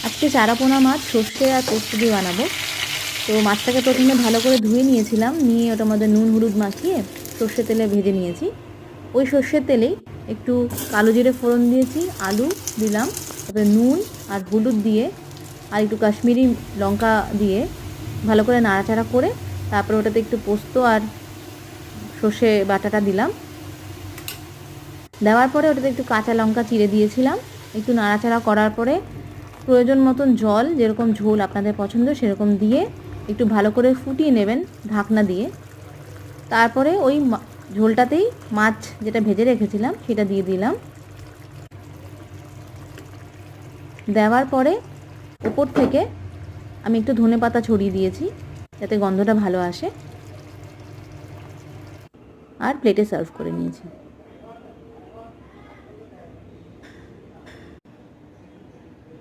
আজকে চারাপোনা মাছ সর্ষে আর পোস্ত দিয়ে বানাবো। তো মাছটাকে প্রথমে ভালো করে ধুয়ে নিয়েছিলাম, নিয়ে ওটার মধ্যে নুন হলুদ মাখিয়ে সর্ষে তেলে ভেজে নিয়েছি। ওই সর্ষের তেলেই একটু কালো জিরে ফোড়ন দিয়েছি, আলু দিলাম, তারপরে নুন আর হলুদ দিয়ে আর একটু কাশ্মীরি লঙ্কা দিয়ে ভালো করে নাড়াচাড়া করে তারপরে ওটাতে একটু পোস্ত আর সর্ষে বাটাটা দিলাম। দেওয়ার পরে ওটাতে একটু কাঁচা লঙ্কা চিড়ে দিয়েছিলাম। একটু নাড়াচাড়া করার পরে প্রয়োজন মতন জল, যেরকম ঝোল আপনাদের পছন্দ সেরকম দিয়ে একটু ভালো করে ফুটিয়ে নেবেন ঢাকনা দিয়ে। তারপরে ওই ঝোলটাতেই মাছ যেটা ভেজে রেখেছিলাম সেটা দিয়ে দিলাম। দেওয়ার পরে ওপর থেকে আমি একটু ধনেপাতা ছড়িয়ে দিয়েছি যাতে গন্ধটা ভালো আসে, আর প্লেটে সার্ভ করে নিয়েছি।